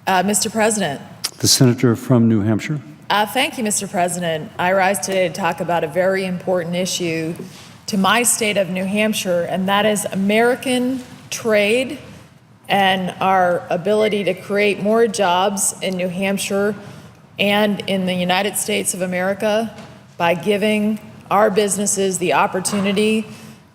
Mr. President. The senator from New Hampshire. Thank you, Mr. President. I rise today to talk about a very important issue to my state of New Hampshire, and that is American trade and our ability to create more jobs in New Hampshire and in the United States of America by giving our businesses the opportunity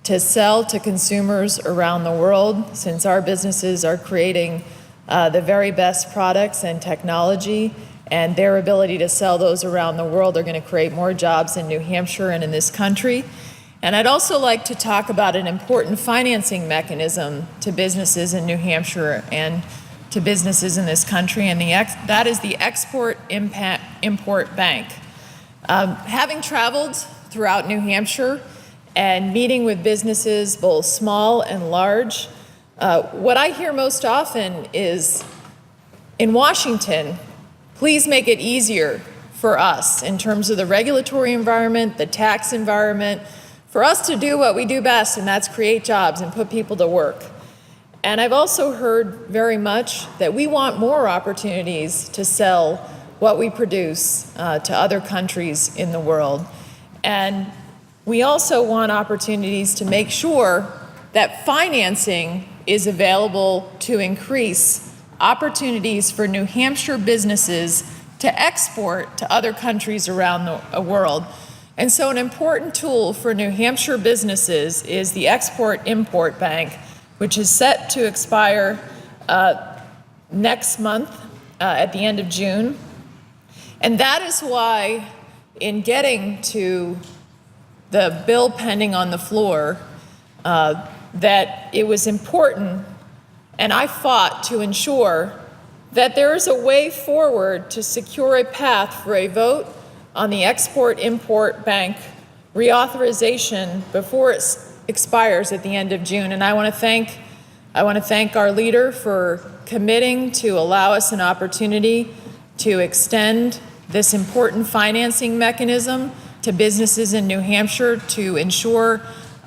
to sell to consumers around the world, since our businesses are creating the very best products and technology, and their ability to sell those around the world are going to create more jobs in New Hampshire and in this country. And I'd also like to talk about an important financing mechanism to businesses in New Hampshire and to businesses in this country, and that is the Export-Import Bank. Having traveled throughout New Hampshire and meeting with businesses, both small and large, what I hear most often is, in Washington, please make it easier for us in terms of the regulatory environment, the tax environment, for us to do what we do best, and that's create jobs and put people to work. And I've also heard very much that we want more opportunities to sell what we produce to other countries in the world. And we also want opportunities to make sure that financing is available to increase opportunities for New Hampshire businesses to export to other countries around the world. And so an important tool for New Hampshire businesses is the Export-Import Bank, which is set to expire next month at the end of June. And that is why, in getting to the bill pending on the floor, that it was important, and I fought to ensure that there is a way forward to secure a path for a vote on the Export-Import Bank reauthorization before it expires at the end of June. And I want to thank our leader for committing to allow us an opportunity to extend this important financing mechanism to businesses in New Hampshire to ensure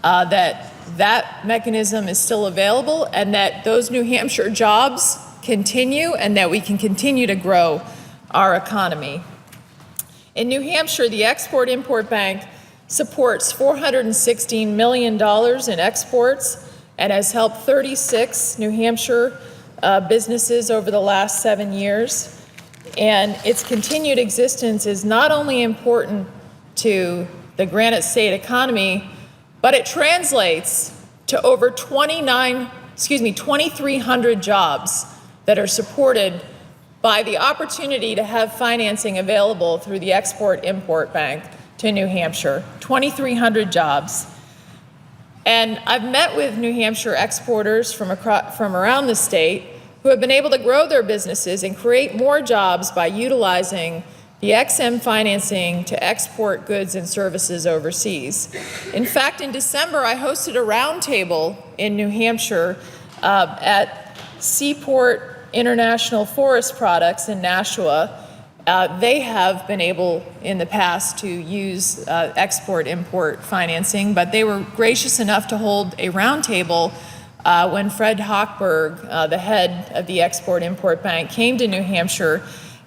that mechanism is still available and that those New Hampshire jobs continue and that we can continue to grow our economy. In New Hampshire, the Export-Import Bank supports $416 million in exports and has helped 36 New Hampshire businesses over the last 7 years. And its continued existence is not only important to the Granite State economy, but it translates to over 2,300 jobs that are supported by the opportunity to have financing available through the Export-Import Bank to New Hampshire, 2,300 jobs. And I've met with New Hampshire exporters from around the state who have been able to grow their businesses and create more jobs by utilizing the XM financing to export goods and services overseas. In fact, in December, I hosted a roundtable in New Hampshire at Seaport International Forest Products in Nashua. They have been able in the past to use export-import financing, but they were gracious enough to hold a roundtable when Fred Hochberg, the head of the Export-Import Bank, came to New Hampshire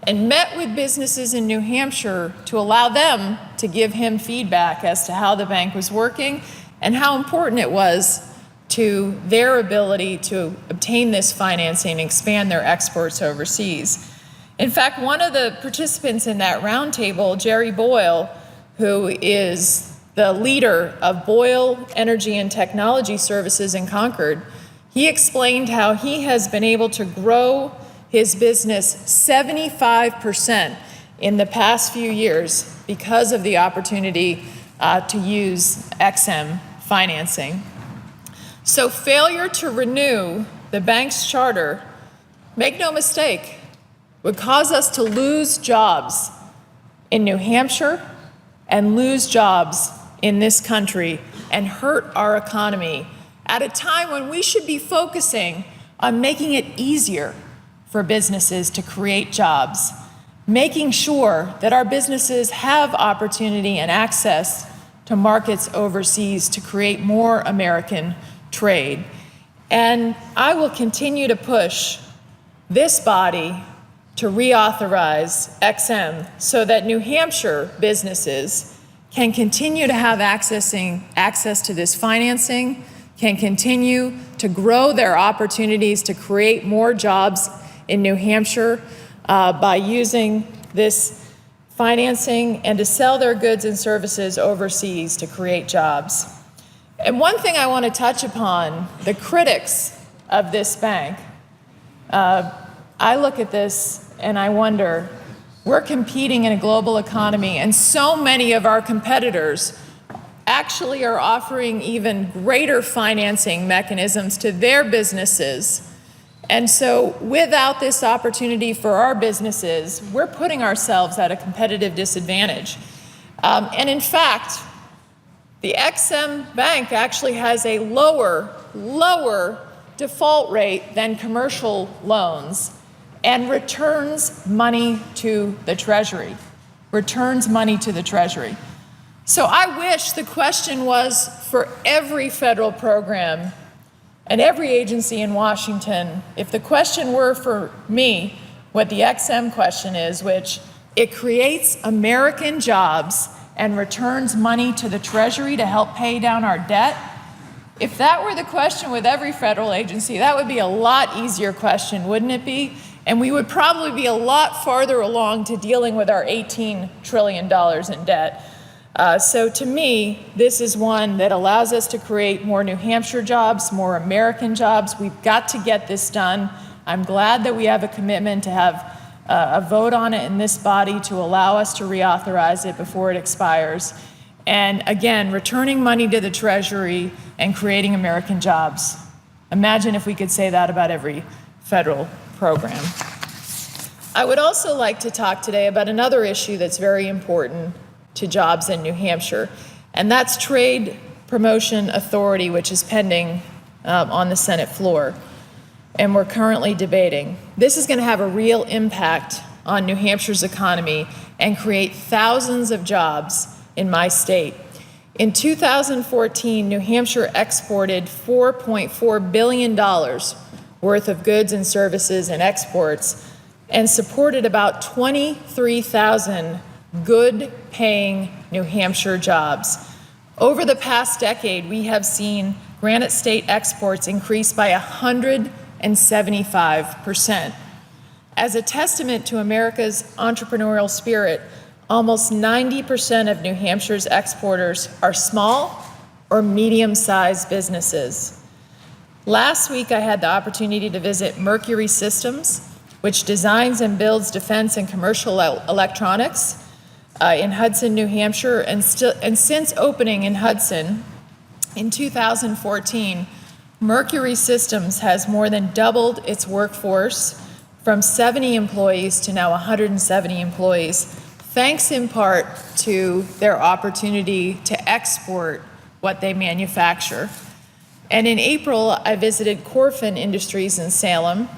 and met with businesses in New Hampshire to allow them to give him feedback as to how the bank was working and how important it was to their ability to obtain this financing and expand their exports overseas. In fact, one of the participants in that roundtable, Jerry Boyle, who is the leader of Boyle Energy and Technology Services in Concord, he explained how he has been able to grow his business 75% in the past few years because of the opportunity to use XM financing. So failure to renew the bank's charter, make no mistake, would cause us to lose jobs in New Hampshire and lose jobs in this country and hurt our economy at a time when we should be focusing on making it easier for businesses to create jobs, making sure that our businesses have opportunity and access to markets overseas to create more American trade. And I will continue to push this body to reauthorize XM so that New Hampshire businesses can continue to have access to this financing, can continue to grow their opportunities to create more jobs in New Hampshire by using this financing, and to sell their goods and services overseas to create jobs. And one thing I want to touch upon, the critics of this bank, I look at this and I wonder, we're competing in a global economy, and so many of our competitors actually are offering even greater financing mechanisms to their businesses. And so without this opportunity for our businesses, we're putting ourselves at a competitive disadvantage. And in fact, the XM Bank actually has a lower default rate than commercial loans and returns money to the Treasury, So I wish the question was for every federal program and every agency in Washington, if the question were for me, what the XM question is, which it creates American jobs and returns money to the Treasury to help pay down our debt, if that were the question with every federal agency, that would be a lot easier question, wouldn't it be? And we would probably be a lot farther along to dealing with our $18 trillion in debt. So to me, this is one that allows us to create more New Hampshire jobs, more American jobs. We've got to get this done. I'm glad that we have a commitment to have a vote on it in this body to allow us to reauthorize it before it expires. And again, returning money to the Treasury and creating American jobs. Imagine if we could say that about every federal program. I would also like to talk today about another issue that's very important to jobs in New Hampshire, and that's Trade Promotion Authority, which is pending on the Senate floor, and we're currently debating. This is going to have a real impact on New Hampshire's economy and create thousands of jobs in my state. In 2014, New Hampshire exported $4.4 billion worth of goods and services and exports, and supported about 23,000 good-paying New Hampshire jobs. Over the past decade, we have seen Granite State exports increase by 175%. As a testament to America's entrepreneurial spirit, almost 90% of New Hampshire's exporters are small or medium-sized businesses. Last week, I had the opportunity to visit Mercury Systems, which designs and builds defense and commercial electronics in Hudson, New Hampshire, and since opening in Hudson in 2014, Mercury Systems has more than doubled its workforce from 70 employees to now 170 employees, thanks in part to their opportunity to export what they manufacture. And in April, I visited Corfin Industries in Salem.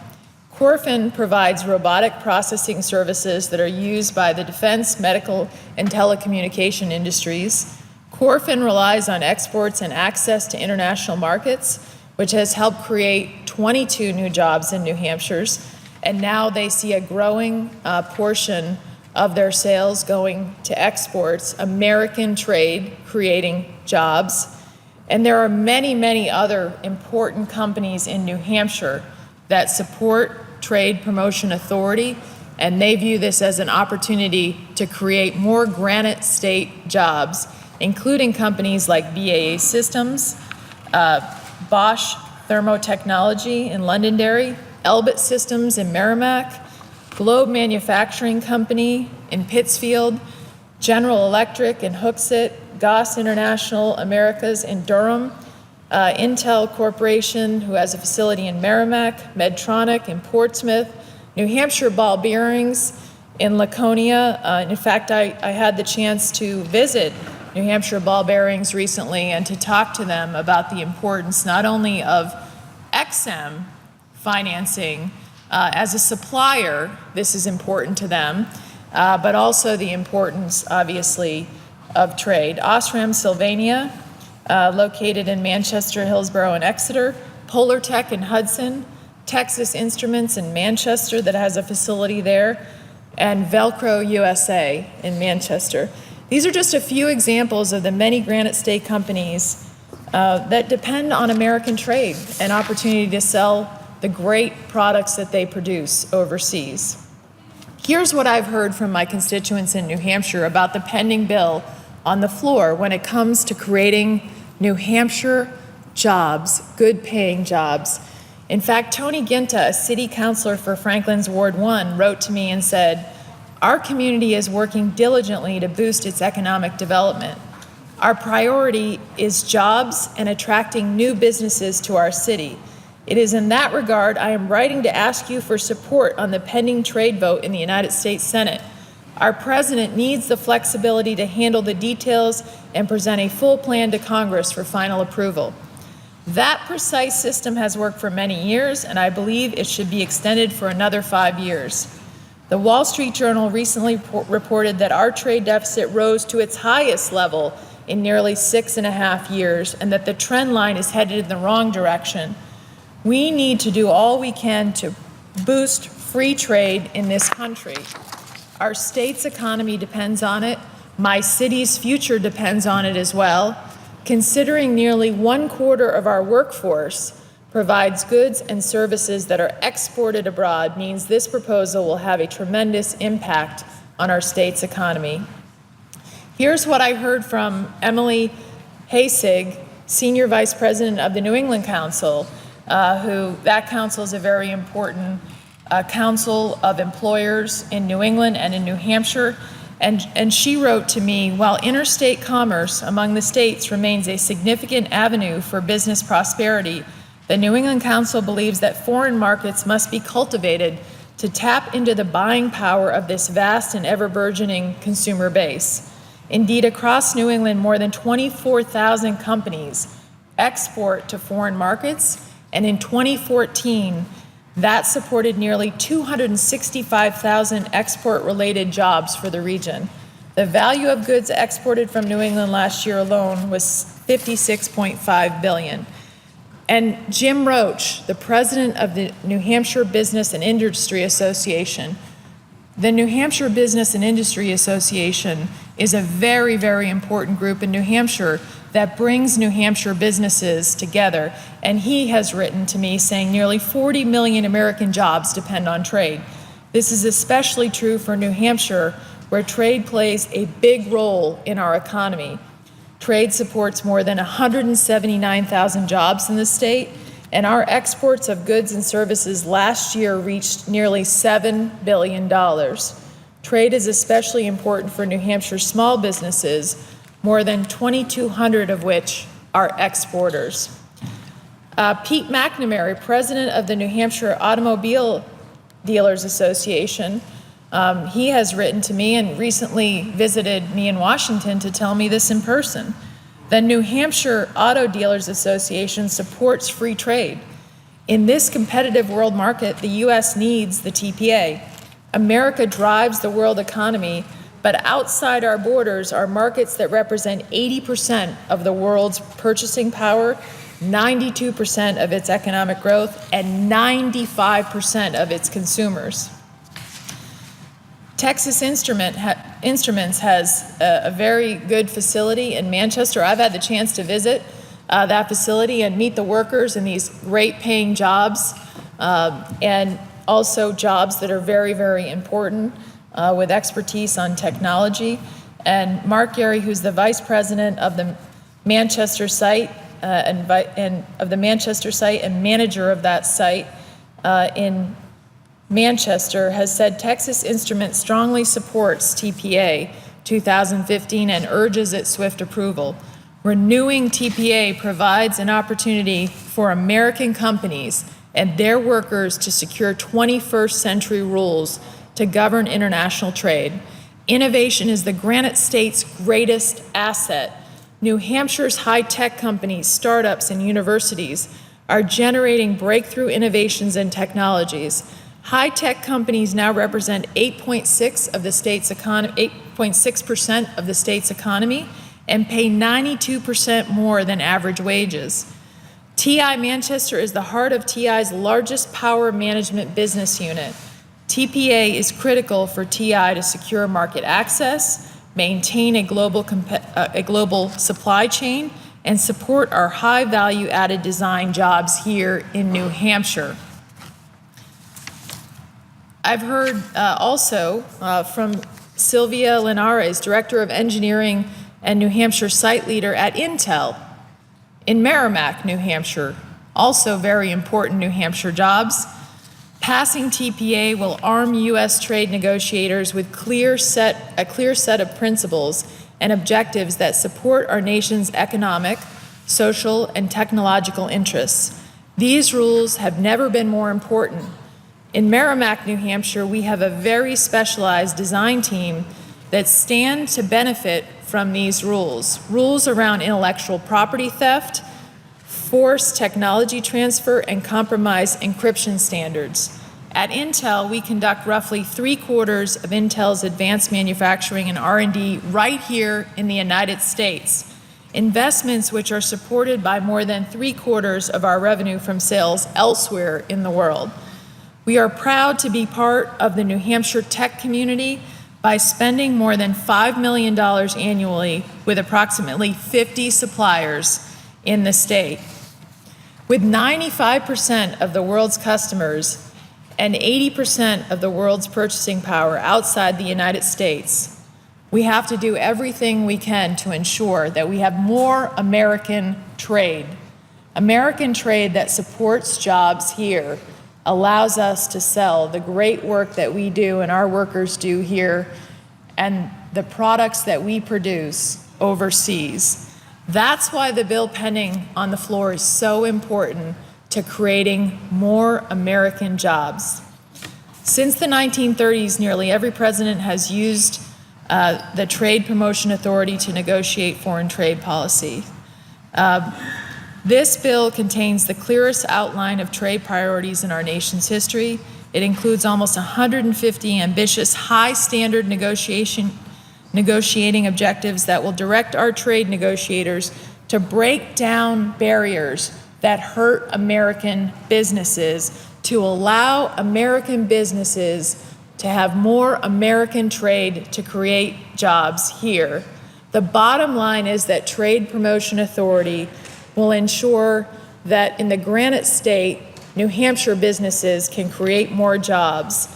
Corfin provides robotic processing services that are used by the defense, medical, and telecommunication industries. Corfin relies on exports and access to international markets, which has helped create 22 new jobs in New Hampshire's, and now they see a growing portion of their sales going to exports, American trade creating jobs. And there are many, many other important companies in New Hampshire that support Trade Promotion Authority, and they view this as an opportunity to create more Granite State jobs, including companies like BAE Systems, Bosch Thermotechnology in Londonderry, Elbit Systems in Merrimack, Globe Manufacturing Company in Pittsfield, General Electric in Hooksett, Goss International Americas in Durham, Intel Corporation, who has a facility in Merrimack, Medtronic in Portsmouth, New Hampshire Ball Bearings in Laconia. In fact, I had the chance to visit New Hampshire Ball Bearings recently and to talk to them about the importance not only of XM financing as a supplier, this is important to them, but also the importance, obviously, of trade. Osram Sylvania, located in Manchester, Hillsborough, and Exeter, Polar Tech in Hudson, Texas Instruments in Manchester that has a facility there, and Velcro USA in Manchester. These are just a few examples of the many Granite State companies that depend on American trade and opportunity to sell the great products that they produce overseas. Here's what I've heard from my constituents in New Hampshire about the pending bill on the floor when it comes to creating New Hampshire jobs, good-paying jobs. In fact, Tony Ginta, a city councilor for Franklin's Ward 1, wrote to me and said, "Our community is working diligently to boost its economic development. Our priority is jobs and attracting new businesses to our city. It is in that regard I am writing to ask you for support on the pending trade vote in the United States Senate. Our president needs the flexibility to handle the details and present a full plan to Congress for final approval." That precise system has worked for many years, and I believe it should be extended for another 5 years. The Wall Street Journal recently reported that our trade deficit rose to its highest level in nearly 6.5 years, and that the trend line is headed in the wrong direction. We need to do all we can to boost free trade in this country. Our state's economy depends on it. My city's future depends on it as well. Considering nearly 1/4 of our workforce provides goods and services that are exported abroad means this proposal will have a tremendous impact on our state's economy. Here's what I heard from Emily Hasig, Senior Vice President of the New England Council, that council is a very important council of employers in New England and in New Hampshire. And she wrote to me, "While interstate commerce among the states remains a significant avenue for business prosperity, the New England Council believes that foreign markets must be cultivated to tap into the buying power of this vast and ever-burgeoning consumer base. Indeed, across New England, more than 24,000 companies export to foreign markets, and in 2014, that supported nearly 265,000 export-related jobs for the region. The value of goods exported from New England last year alone was $56.5 billion. And Jim Roach, the president of the New Hampshire Business and Industry Association, the New Hampshire Business and Industry Association is a very, very important group in New Hampshire that brings New Hampshire businesses together. And he has written to me saying nearly 40 million American jobs depend on trade. This is especially true for New Hampshire, where trade plays a big role in our economy. Trade supports more than 179,000 jobs in the state, and our exports of goods and services last year reached nearly $7 billion. Trade is especially important for New Hampshire small businesses, more than 2,200 of which are exporters. Pete McNamara, president of the New Hampshire Automobile Dealers Association, he has written to me and recently visited me in Washington to tell me this in person. The New Hampshire Auto Dealers Association supports free trade. In this competitive world market, the U.S. needs the TPA. America drives the world economy, but outside our borders are markets that represent 80% of the world's purchasing power, 92% of its economic growth, and 95% of its consumers. Texas Instruments has a very good facility in Manchester. I've had the chance to visit that facility and meet the workers in these great paying jobs, and also jobs that are very, very important with expertise on technology. And Mark Gary, who's the vice president of the Manchester site and manager of that site in Manchester, has said Texas Instruments strongly supports TPA 2015 and urges its swift approval. Renewing TPA provides an opportunity for American companies and their workers to secure 21st century rules to govern international trade. Innovation is the Granite State's greatest asset. New Hampshire's high-tech companies, startups, and universities are generating breakthrough innovations and technologies. High-tech companies now represent 8.6% of the state's economy and pay 92% more than average wages. TI Manchester is the heart of TI's largest power management business unit. TPA is critical for TI to secure market access, maintain a global supply chain, and support our high value added design jobs here in New Hampshire. I've heard also from Sylvia Linares, Director of Engineering and New Hampshire Site Leader at Intel in Merrimack, New Hampshire, also very important New Hampshire jobs. Passing TPA will arm U.S. trade negotiators with a clear set of principles and objectives that support our nation's economic, social, and technological interests. These rules have never been more important. In Merrimack, New Hampshire, we have a very specialized design team that stand to benefit from these rules. Rules around intellectual property theft, forced technology transfer, and compromised encryption standards. At Intel, we conduct roughly 3/4 of Intel's advanced manufacturing and R&D right here in the United States. Investments which are supported by more than 3/4 of our revenue from sales elsewhere in the world. We are proud to be part of the New Hampshire tech community by spending more than $5 million annually with approximately 50 suppliers in the state. With 95% of the world's customers and 80% of the world's purchasing power outside the United States, we have to do everything we can to ensure that we have more American trade that supports jobs here, allows us to sell the great work that we do and our workers do here and the products that we produce overseas. That's why the bill pending on the floor is so important to creating more American jobs. Since the 1930s, nearly every president has used the Trade Promotion Authority to negotiate foreign trade policy. This bill contains the clearest outline of trade priorities in our nation's history. It includes almost 150 ambitious, high-standard negotiating objectives that will direct our trade negotiators to break down barriers that hurt American businesses, to allow American businesses to have more American trade to create jobs here. The bottom line is that Trade Promotion Authority will ensure that in the Granite State, New Hampshire businesses can create more jobs.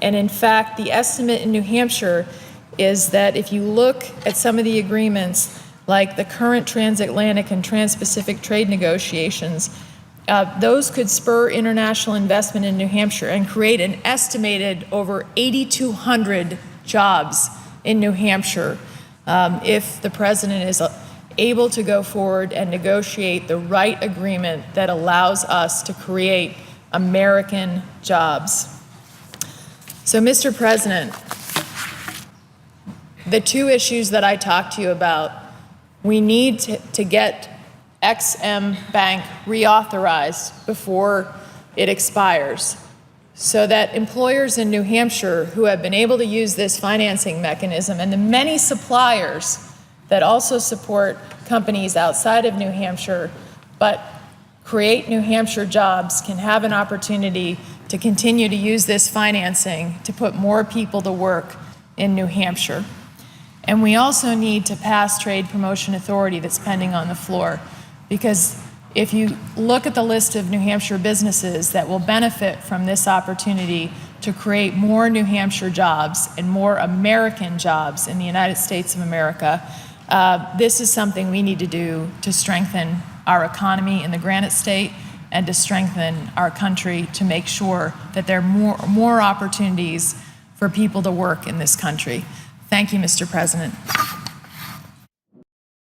And in fact, the estimate in New Hampshire is that if you look at some of the agreements, like the current transatlantic and trans-Pacific trade negotiations, those could spur international investment in New Hampshire and create an estimated over 8,200 jobs in New Hampshire if the president is able to go forward and negotiate the right agreement that allows us to create American jobs. So, Mr. President, the two issues that I talked to you about, we need to get XM Bank reauthorized before it expires so that employers in New Hampshire who have been able to use this financing mechanism and the many suppliers that also support companies outside of New Hampshire but create New Hampshire jobs can have an opportunity to continue to use this financing to put more people to work in New Hampshire. And we also need to pass Trade Promotion Authority that's pending on the floor, because if you look at the list of New Hampshire businesses that will benefit from this opportunity to create more New Hampshire jobs and more American jobs in the United States of America, this is something we need to do to strengthen our economy in the Granite State and to strengthen our country to make sure that there are more opportunities for people to work in this country. Thank you, Mr. President.